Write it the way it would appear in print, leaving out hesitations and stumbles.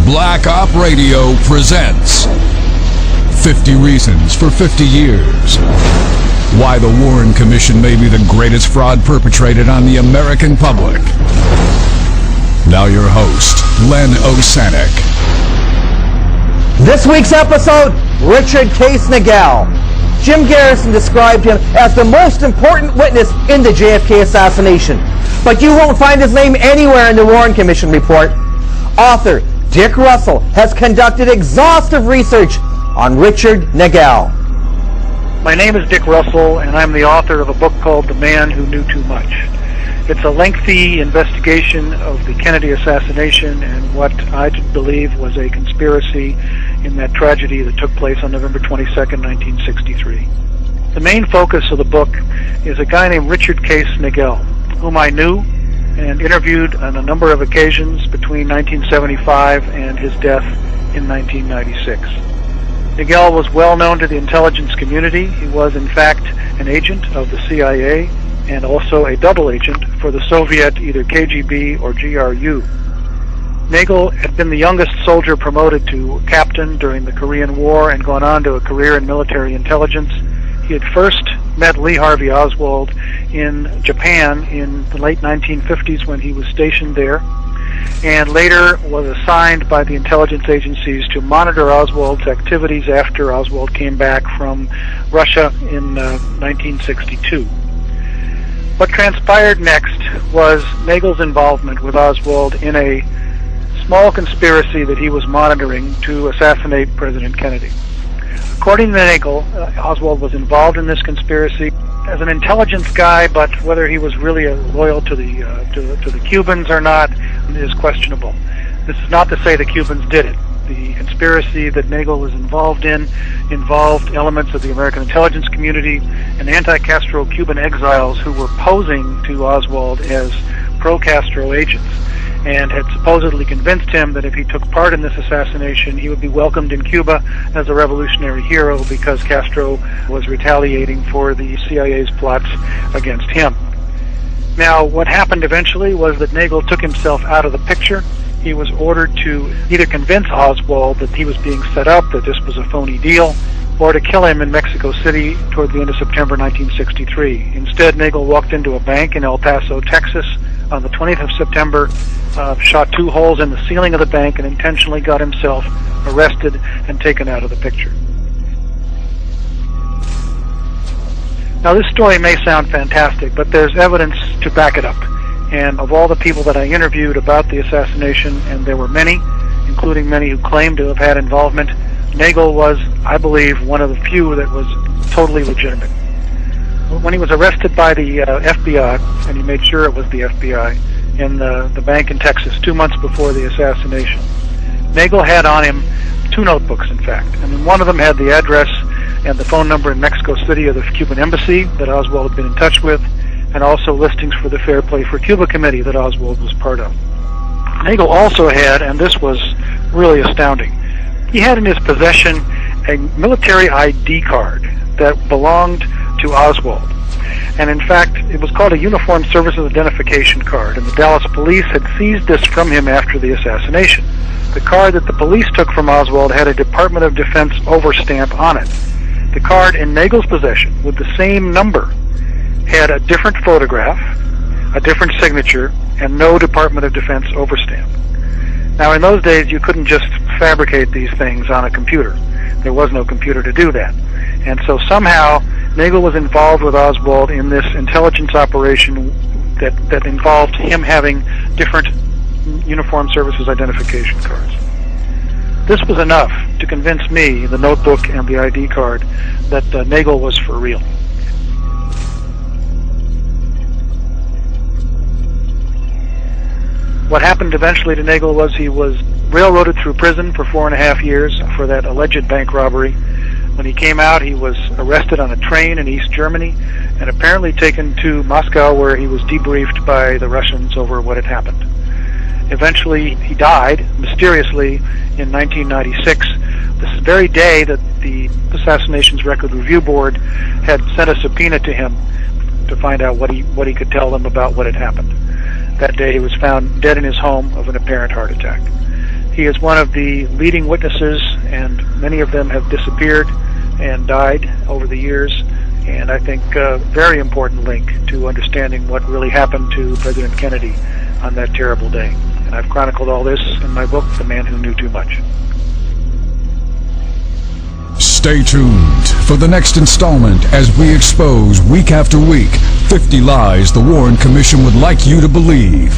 Black Op Radio presents 50 Reasons for 50 Years. Why the Warren Commission may be the greatest fraud perpetrated on the American public. Now your host, Len Osanek. This week's episode, Richard Case Nagell. Jim Garrison described him as the most important witness in the JFK assassination. But you won't find his name anywhere in the Warren Commission report. Author Dick Russell has conducted exhaustive research on Richard Nagell. My name is Dick Russell, and I'm the author of a book called The Man Who Knew Too Much. It's a lengthy investigation of the Kennedy assassination and what I believe was a conspiracy in that tragedy that took place on November 22nd, 1963. The main focus of the book is a guy named Richard Case Nagell, whom I knew and interviewed on a number of occasions between 1975 and his death in 1996. Nagell was well known to the intelligence community. He was, in fact, an agent of the CIA and also a double agent for the Soviet either KGB or GRU. Nagell had been the youngest soldier promoted to captain during the Korean War and gone on to a career in military intelligence. He had first met Lee Harvey Oswald in Japan in the late 1950s when he was stationed there, and later was assigned by the intelligence agencies to monitor Oswald's activities after Oswald came back from Russia in 1962. What transpired next was Nagell's involvement with Oswald in a small conspiracy that he was monitoring to assassinate President Kennedy. According to Nagell, Oswald was involved in this conspiracy as an intelligence guy, but whether he was really loyal to the Cubans or not is questionable. This is not to say the Cubans did it. The conspiracy that Nagell was involved in involved elements of the American intelligence community and anti-Castro Cuban exiles who were posing to Oswald as pro-Castro agents, and had supposedly convinced him that if he took part in this assassination, he would be welcomed in Cuba as a revolutionary hero because Castro was retaliating for the CIA's plots against him. Now, what happened eventually was that Nagell took himself out of the picture. He was ordered to either convince Oswald that he was being set up, that this was a phony deal, or to kill him in Mexico City toward the end of September 1963. Instead, Nagell walked into a bank in El Paso, Texas, on the 20th of September, shot 2 holes in the ceiling of the bank, and intentionally got himself arrested and taken out of the picture. Now, this story may sound fantastic, but there's evidence to back it up. And of all the people that I interviewed about the assassination, and there were many, including many who claimed to have had involvement, Nagell was, I believe, one of the few that was totally legitimate. When he was arrested by the FBI, and he made sure it was the FBI, in the bank in Texas 2 months before the assassination, Nagell had on him 2 notebooks, in fact. I mean, one of them had the address and the phone number in Mexico City of the Cuban embassy that Oswald had been in touch with, and also listings for the Fair Play for Cuba committee that Oswald was part of. Nagell also had, and this was really astounding, he had in his possession a military ID card that belonged to Oswald. And in fact, it was called a Uniformed Services Identification Card, and the Dallas police had seized this from him after the assassination. The card that the police took from Oswald had a Department of Defense overstamp on it. The card in Nagell's possession, with the same number, had a different photograph, a different signature, and no Department of Defense overstamp. Now, in those days, you couldn't just fabricate these things on a computer. There was no computer to do that. And so somehow, Nagell was involved with Oswald in this intelligence operation that involved him having different Uniformed Services identification cards. This was enough to convince me, the notebook and the ID card, that Nagell was for real. What happened eventually to Nagell was he was railroaded through prison for 4.5 years for that alleged bank robbery. When he came out, he was arrested on a train in East Germany and apparently taken to Moscow, where he was debriefed by the Russians over what had happened. Eventually, he died mysteriously in 1996, this very day that the Assassinations Record Review Board had sent a subpoena to him to find out what he could tell them about what had happened. That day, he was found dead in his home of an apparent heart attack. He is one of the leading witnesses, and many of them have disappeared and died over the years, and I think a very important link to understanding what really happened to President Kennedy on that terrible day. And I've chronicled all this in my book, The Man Who Knew Too Much. Stay tuned for the next installment as we expose week after week 50 lies the Warren Commission would like you to believe.